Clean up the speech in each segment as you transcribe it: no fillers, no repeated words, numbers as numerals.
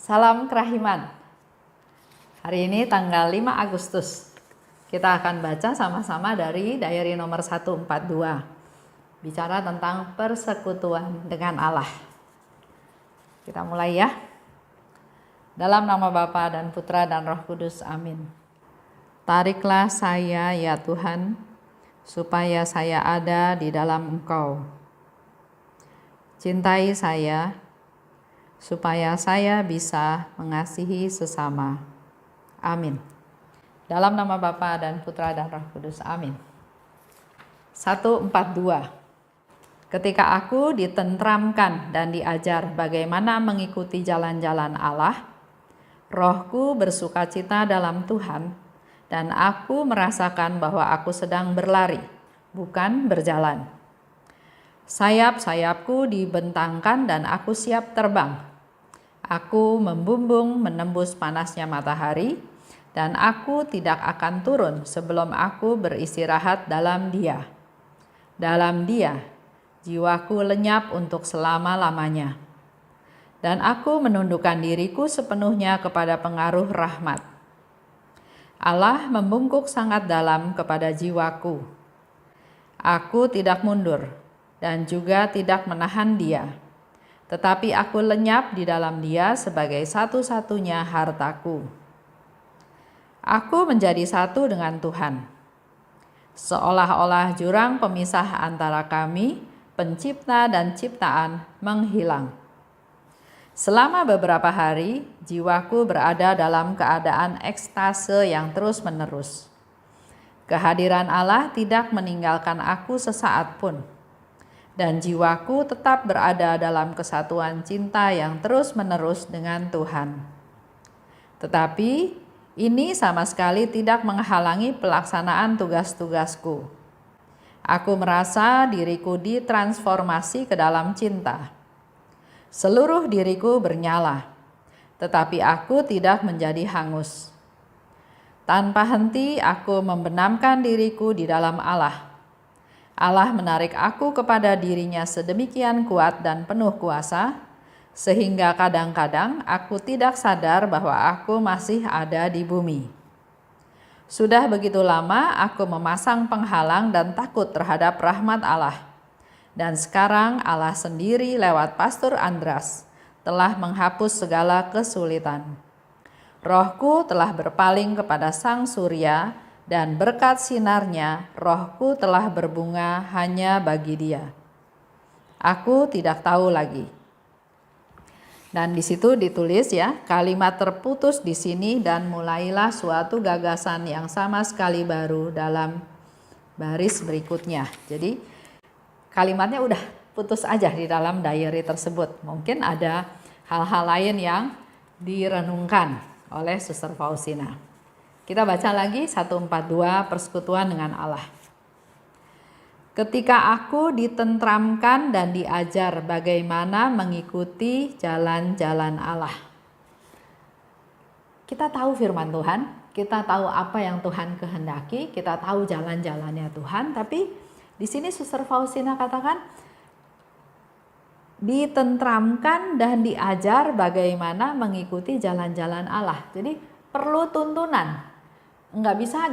Salam kerahiman. Hari ini tanggal 5 Agustus. Kita akan baca sama-sama dari diary nomor 142. Bicara tentang persekutuan dengan Allah. Kita mulai ya. Dalam nama Bapa dan Putra dan Roh Kudus. Amin. Tariklah saya ya Tuhan, supaya saya ada di dalam Engkau. Cintai saya, supaya saya bisa mengasihi sesama. Amin. Dalam nama Bapa dan Putra dan Roh Kudus. Amin. 142. Ketika aku ditentramkan dan diajar bagaimana mengikuti jalan-jalan Allah, rohku bersukacita dalam Tuhan, dan aku merasakan bahwa aku sedang berlari, bukan berjalan. Sayap-sayapku dibentangkan dan aku siap terbang. Aku membumbung menembus panasnya matahari, dan aku tidak akan turun sebelum aku beristirahat dalam Dia. Dalam Dia, jiwaku lenyap untuk selama-lamanya. Dan aku menundukkan diriku sepenuhnya kepada pengaruh rahmat. Allah membungkuk sangat dalam kepada jiwaku. Aku tidak mundur dan juga tidak menahan Dia. Tetapi aku lenyap di dalam Dia sebagai satu-satunya hartaku. Aku menjadi satu dengan Tuhan. Seolah-olah jurang pemisah antara kami, pencipta dan ciptaan, menghilang. Selama beberapa hari, jiwaku berada dalam keadaan ekstase yang terus-menerus. Kehadiran Allah tidak meninggalkan aku sesaat pun. Dan jiwaku tetap berada dalam kesatuan cinta yang terus-menerus dengan Tuhan. Tetapi ini sama sekali tidak menghalangi pelaksanaan tugas-tugasku. Aku merasa diriku ditransformasi ke dalam cinta. Seluruh diriku bernyala, tetapi aku tidak menjadi hangus. Tanpa henti aku membenamkan diriku di dalam Allah. Allah menarik aku kepada dirinya sedemikian kuat dan penuh kuasa, sehingga kadang-kadang aku tidak sadar bahwa aku masih ada di bumi. Sudah begitu lama aku memasang penghalang dan takut terhadap rahmat Allah. Dan sekarang Allah sendiri lewat Pastor Andras telah menghapus segala kesulitan. Rohku telah berpaling kepada Sang Surya, dan berkat sinarnya rohku telah berbunga hanya bagi Dia. Aku tidak tahu lagi. Dan di situ ditulis ya, kalimat terputus di sini dan mulailah suatu gagasan yang sama sekali baru dalam baris berikutnya. Jadi kalimatnya udah putus aja di dalam diary tersebut. Mungkin ada hal-hal lain yang direnungkan oleh Suster Faustina. Kita baca lagi 142 persekutuan dengan Allah. Ketika aku ditentramkan dan diajar bagaimana mengikuti jalan-jalan Allah. Kita tahu firman Tuhan, kita tahu apa yang Tuhan kehendaki, kita tahu jalan-jalannya Tuhan, tapi di sini Suster Faustina katakan ditentramkan dan diajar bagaimana mengikuti jalan-jalan Allah. Jadi perlu tuntunan. Nggak bisa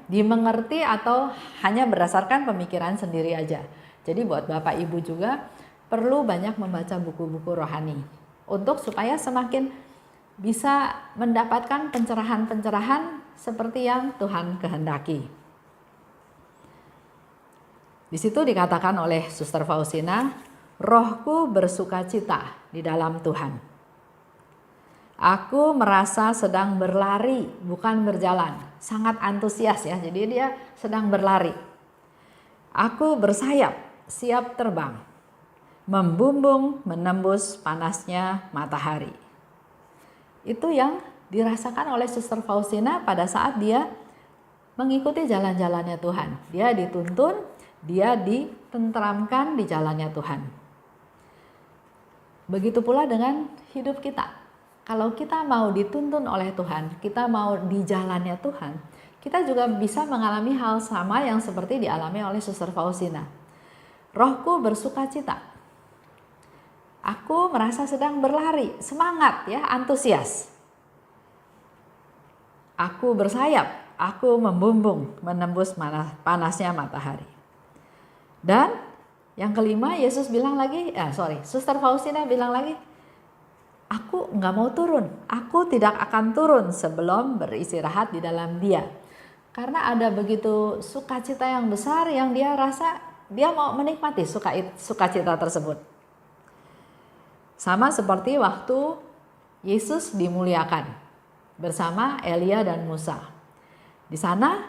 dimengerti atau hanya berdasarkan pemikiran sendiri aja. Jadi buat Bapak Ibu juga perlu banyak membaca buku-buku rohani untuk supaya semakin bisa mendapatkan pencerahan-pencerahan seperti yang Tuhan kehendaki. Di situ dikatakan oleh Suster Faustina, rohku bersukacita di dalam Tuhan. Aku merasa sedang berlari, bukan berjalan. Sangat antusias ya, jadi dia sedang berlari. Aku bersayap, siap terbang. Membumbung menembus panasnya matahari. Itu yang dirasakan oleh Suster Faustina pada saat dia mengikuti jalan-jalannya Tuhan. Dia dituntun, dia ditentramkan di jalannya Tuhan. Begitu pula dengan hidup kita. Kalau kita mau dituntun oleh Tuhan, kita mau di jalannya Tuhan, kita juga bisa mengalami hal sama yang seperti dialami oleh Suster Faustina. Rohku bersukacita. Aku merasa sedang berlari, semangat ya, antusias. Aku bersayap, aku membumbung menembus panasnya matahari. Dan yang kelima, Yesus bilang lagi, Suster Faustina bilang lagi, aku nggak mau turun, aku tidak akan turun sebelum beristirahat di dalam Dia. Karena ada begitu sukacita yang besar yang dia rasa dia mau menikmati sukacita tersebut. Sama seperti waktu Yesus dimuliakan bersama Elia dan Musa. Di sana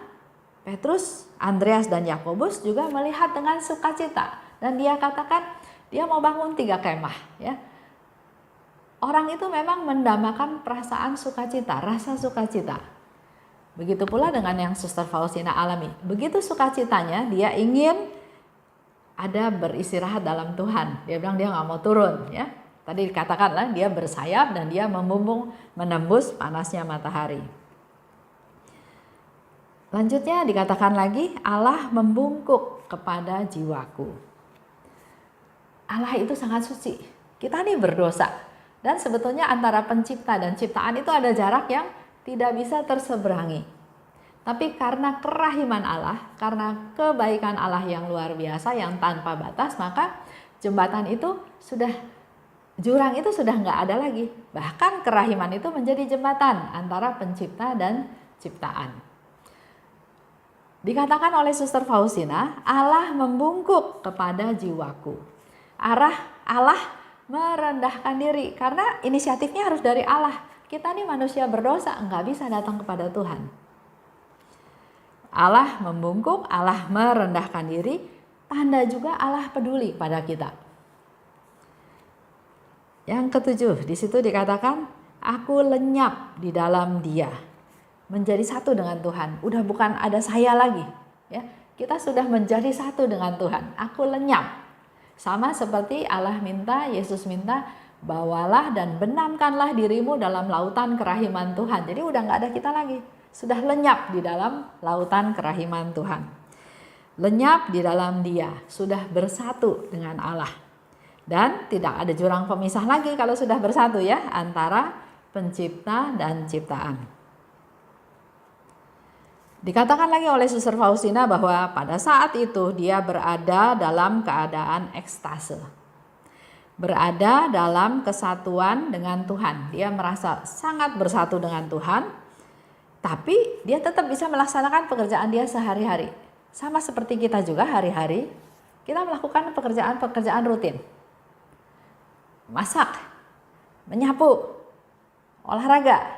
Petrus, Andreas dan Yakobus juga melihat dengan sukacita dan dia katakan dia mau bangun 3 kemah ya. Orang itu memang mendambakan perasaan sukacita, rasa sukacita. Begitu pula dengan yang Suster Faustina alami. Begitu sukacitanya, dia ingin ada beristirahat dalam Tuhan. Dia bilang dia nggak mau turun ya. Tadi dikatakanlah dia bersayap dan dia membumbung menembus panasnya matahari. Lanjutnya dikatakan lagi, Allah membungkuk kepada jiwaku. Allah itu sangat suci. Kita ini berdosa. Dan sebetulnya antara pencipta dan ciptaan itu ada jarak yang tidak bisa terseberangi. Tapi karena kerahiman Allah, karena kebaikan Allah yang luar biasa, yang tanpa batas, maka jembatan itu jurang itu sudah nggak ada lagi. Bahkan kerahiman itu menjadi jembatan antara pencipta dan ciptaan. Dikatakan oleh Suster Faustina, Allah membungkuk kepada jiwaku. Allah merendahkan diri, karena inisiatifnya harus dari Allah. Kita nih manusia berdosa, nggak bisa datang kepada Tuhan. Allah membungkuk, Allah merendahkan diri, tanda juga Allah peduli pada kita. Yang ketujuh, di situ dikatakan, aku lenyap di dalam Dia, menjadi satu dengan Tuhan. Udah bukan ada saya lagi, ya. Kita sudah menjadi satu dengan Tuhan. Aku lenyap, sama seperti Allah minta, Yesus minta, bawalah dan benamkanlah dirimu dalam lautan kerahiman Tuhan. Jadi udah nggak ada kita lagi, sudah lenyap di dalam lautan kerahiman Tuhan. Lenyap di dalam Dia, sudah bersatu dengan Allah. Dan tidak ada jurang pemisah lagi kalau sudah bersatu ya, antara pencipta dan ciptaan. Dikatakan lagi oleh Suster Faustina bahwa pada saat itu dia berada dalam keadaan ekstase. Berada dalam kesatuan dengan Tuhan. Dia merasa sangat bersatu dengan Tuhan, tapi dia tetap bisa melaksanakan pekerjaan dia sehari-hari. Sama seperti kita juga hari-hari, kita melakukan pekerjaan-pekerjaan rutin. Masak, menyapu, olahraga.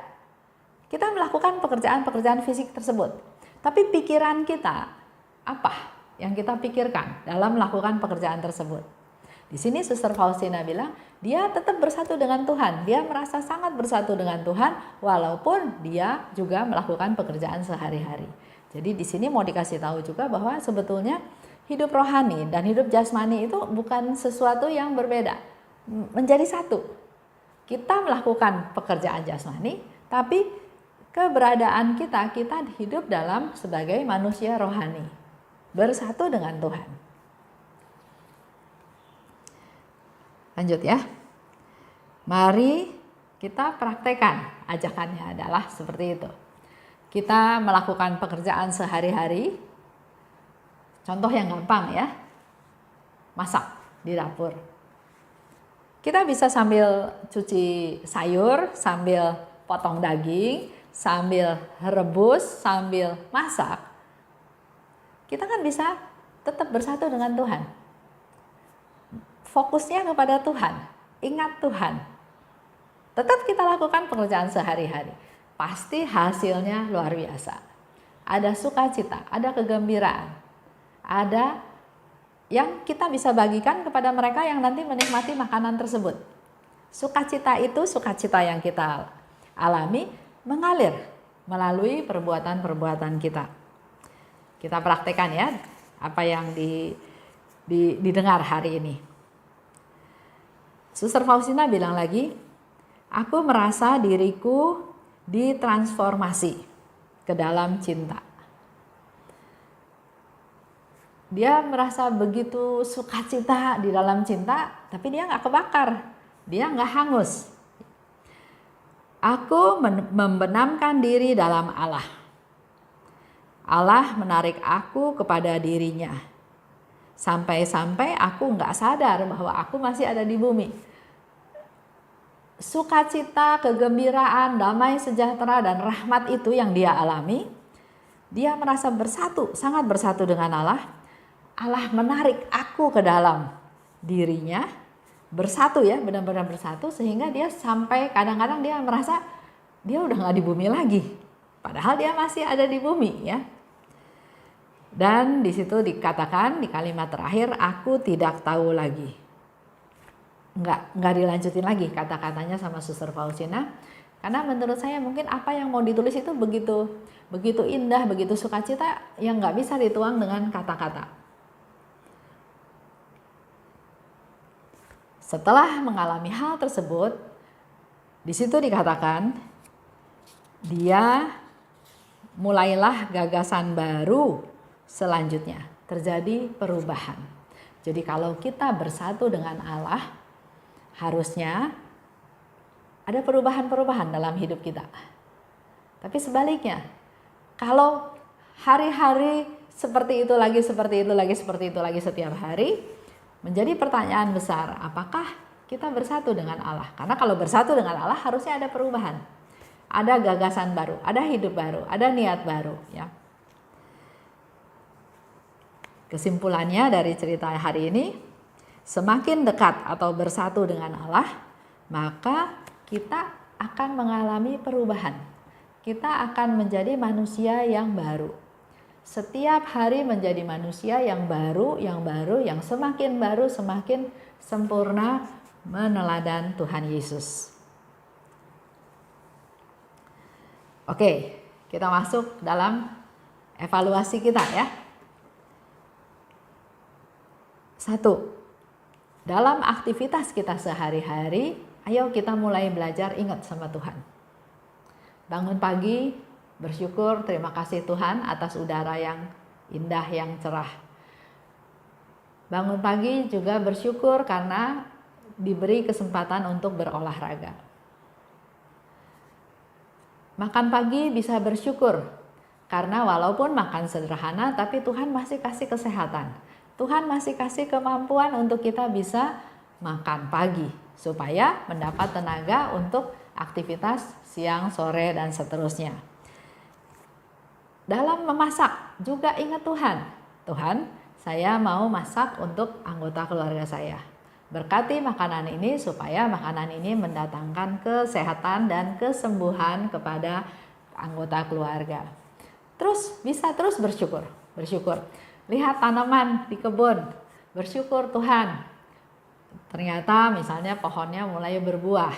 Kita melakukan pekerjaan-pekerjaan fisik tersebut. Tapi pikiran kita, apa yang kita pikirkan dalam melakukan pekerjaan tersebut? Di sini Suster Faustina bilang, dia tetap bersatu dengan Tuhan. Dia merasa sangat bersatu dengan Tuhan walaupun dia juga melakukan pekerjaan sehari-hari. Jadi di sini mau dikasih tahu juga bahwa sebetulnya hidup rohani dan hidup jasmani itu bukan sesuatu yang berbeda. Menjadi satu. Kita melakukan pekerjaan jasmani, tapi keberadaan kita hidup dalam sebagai manusia rohani, bersatu dengan Tuhan. Lanjut ya. Mari kita praktekkan, ajakannya adalah seperti itu. Kita melakukan pekerjaan sehari-hari. Contoh yang gampang ya. Masak di dapur. Kita bisa sambil cuci sayur, sambil potong daging, sambil rebus, sambil masak. Kita kan bisa tetap bersatu dengan Tuhan. Fokusnya kepada Tuhan, ingat Tuhan. Tetap kita lakukan pekerjaan sehari-hari. Pasti hasilnya luar biasa. Ada sukacita, ada kegembiraan, ada yang kita bisa bagikan kepada mereka yang nanti menikmati makanan tersebut. Sukacita itu, sukacita yang kita alami mengalir melalui perbuatan-perbuatan kita. Kita praktekkan ya apa yang didengar hari ini. Suster Faustina bilang lagi, aku merasa diriku ditransformasi ke dalam cinta. Dia merasa begitu sukacita di dalam cinta, tapi dia nggak kebakar, dia nggak hangus. Aku membenamkan diri dalam Allah. Allah menarik aku kepada dirinya. Sampai-sampai aku nggak sadar bahwa aku masih ada di bumi. Sukacita, kegembiraan, damai, sejahtera, dan rahmat itu yang dia alami. Dia merasa bersatu, sangat bersatu dengan Allah. Allah menarik aku ke dalam dirinya, bersatu ya, benar-benar bersatu, sehingga dia sampai kadang-kadang dia merasa dia udah nggak di bumi lagi, padahal dia masih ada di bumi ya. Dan di situ dikatakan di kalimat terakhir, aku tidak tahu lagi. Nggak dilanjutin lagi kata-katanya sama Suster Faustina, karena menurut saya mungkin apa yang mau ditulis itu begitu indah, begitu sukacita yang nggak bisa dituang dengan kata-kata. Setelah mengalami hal tersebut, di situ dikatakan dia mulailah gagasan baru selanjutnya, terjadi perubahan. Jadi kalau kita bersatu dengan Allah, harusnya ada perubahan-perubahan dalam hidup kita. Tapi sebaliknya, kalau hari-hari seperti itu lagi, seperti itu lagi, seperti itu lagi setiap hari, menjadi pertanyaan besar, apakah kita bersatu dengan Allah? Karena kalau bersatu dengan Allah harusnya ada perubahan. Ada gagasan baru, ada hidup baru, ada niat baru ya. Kesimpulannya dari cerita hari ini, semakin dekat atau bersatu dengan Allah, maka kita akan mengalami perubahan. Kita akan menjadi manusia yang baru. Setiap hari menjadi manusia yang baru, yang semakin baru, semakin sempurna meneladan Tuhan Yesus. Oke, kita masuk dalam evaluasi kita ya. 1. Dalam aktivitas kita sehari-hari, ayo kita mulai belajar ingat sama Tuhan. Bangun pagi, bersyukur, terima kasih Tuhan atas udara yang indah, yang cerah. Bangun pagi juga bersyukur karena diberi kesempatan untuk berolahraga. Makan pagi bisa bersyukur karena walaupun makan sederhana, tapi Tuhan masih kasih kesehatan. Tuhan masih kasih kemampuan untuk kita bisa makan pagi supaya mendapat tenaga untuk aktivitas siang, sore, dan seterusnya. Dalam memasak juga ingat Tuhan. Tuhan, saya mau masak untuk anggota keluarga saya. Berkati makanan ini supaya makanan ini mendatangkan kesehatan dan kesembuhan kepada anggota keluarga. Terus bisa terus bersyukur. Lihat tanaman di kebun, bersyukur Tuhan. Ternyata misalnya pohonnya mulai berbuah,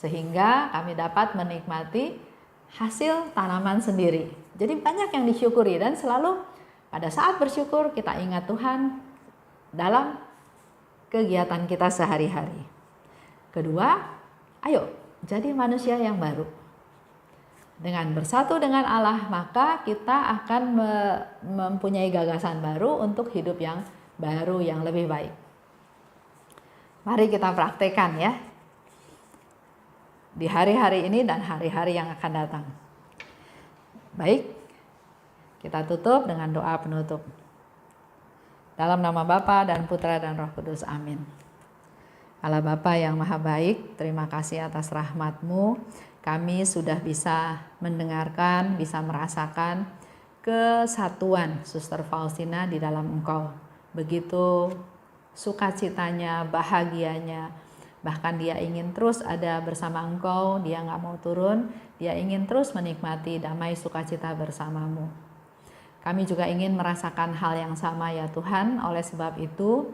sehingga kami dapat menikmati hasil tanaman sendiri. Jadi banyak yang disyukuri dan selalu pada saat bersyukur kita ingat Tuhan dalam kegiatan kita sehari-hari. Kedua, ayo jadi manusia yang baru. Dengan bersatu dengan Allah, maka kita akan mempunyai gagasan baru untuk hidup yang baru, yang lebih baik. Mari kita praktekkan ya, di hari-hari ini dan hari-hari yang akan datang. Baik, kita tutup dengan doa penutup. Dalam nama Bapa dan Putra dan Roh Kudus, amin. Allah Bapa yang Maha Baik, terima kasih atas rahmat-Mu. Kami sudah bisa mendengarkan, bisa merasakan kesatuan Suster Faustina di dalam Engkau. Begitu sukacitanya, bahagianya, bahkan dia ingin terus ada bersama Engkau, dia nggak mau turun, dia ingin terus menikmati damai sukacita bersamamu. Kami juga ingin merasakan hal yang sama ya Tuhan, oleh sebab itu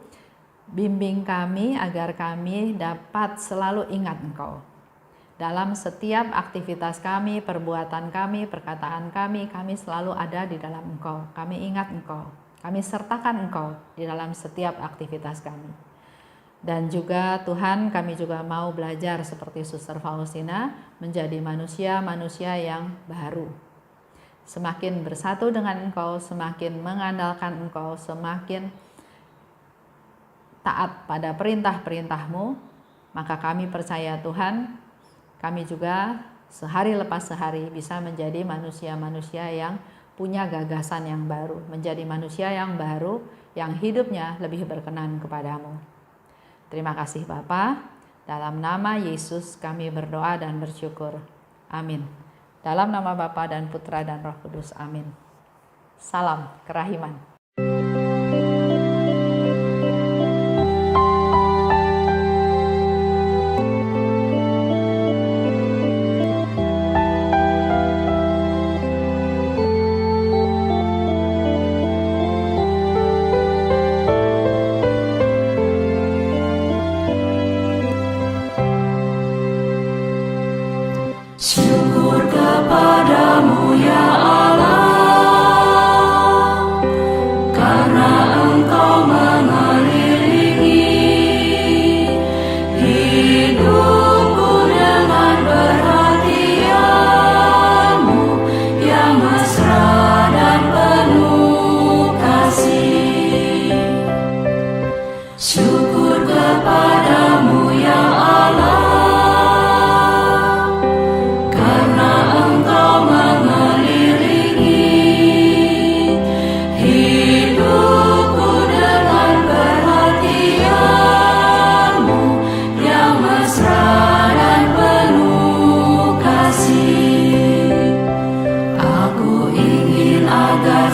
bimbing kami agar kami dapat selalu ingat Engkau. Dalam setiap aktivitas kami, perbuatan kami, perkataan kami selalu ada di dalam Engkau. Kami ingat Engkau, kami sertakan Engkau di dalam setiap aktivitas kami. Dan juga Tuhan, kami juga mau belajar seperti Suster Faustina menjadi manusia-manusia yang baru. semakin bersatu dengan Engkau, semakin mengandalkan Engkau, semakin taat pada perintah-perintah-Mu, maka kami percaya Tuhan, kami juga sehari lepas sehari bisa menjadi manusia-manusia yang punya gagasan yang baru, menjadi manusia yang baru, yang hidupnya lebih berkenan kepadamu. Terima kasih Bapa, dalam nama Yesus kami berdoa dan bersyukur. Amin. Dalam nama Bapa dan Putra dan Roh Kudus. Amin. Salam kerahiman. Syukur kepadamu ya Allah, karena Engkau mengelilingi hidupku dengan perhatian-Mu yang mesra dan penuh kasih. Syukur kepadamu ya Allah,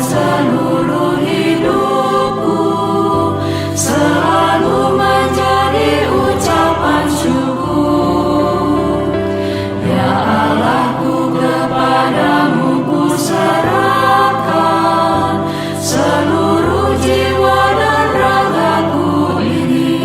seluruh hidupku selalu menjadi ucapan syukur. Ya Allahku, kepadamu ku serahkan seluruh jiwa dan ragaku ini.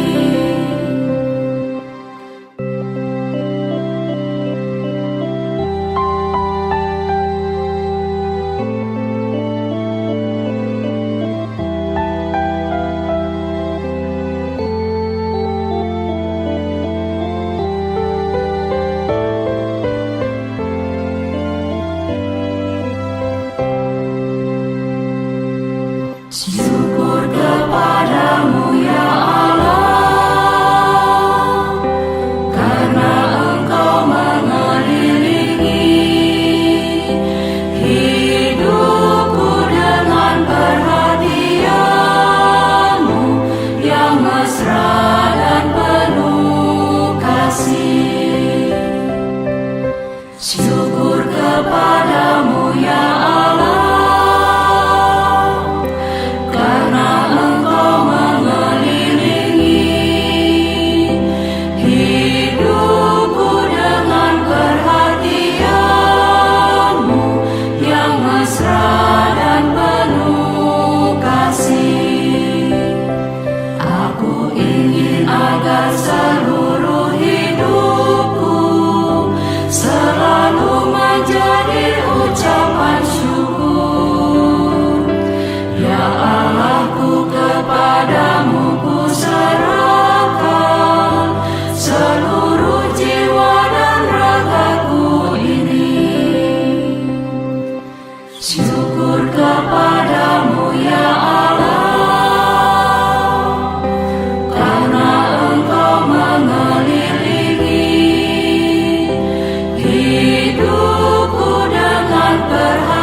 Syukur kepadamu ya Allah, karena Engkau mengelilingi hidupku dengan perhatian-Mu yang mesra dan penuh kasih. Syukur kepadamu ya Allah, agar seluruh hidupku selalu menjadi ucapan syukur. Ya Allahku, kepadamu ku serahkan seluruh jiwa dan ragaku ini. Syukur kepadamu ya Allah, mengelilingi hidupku dengan perhatian.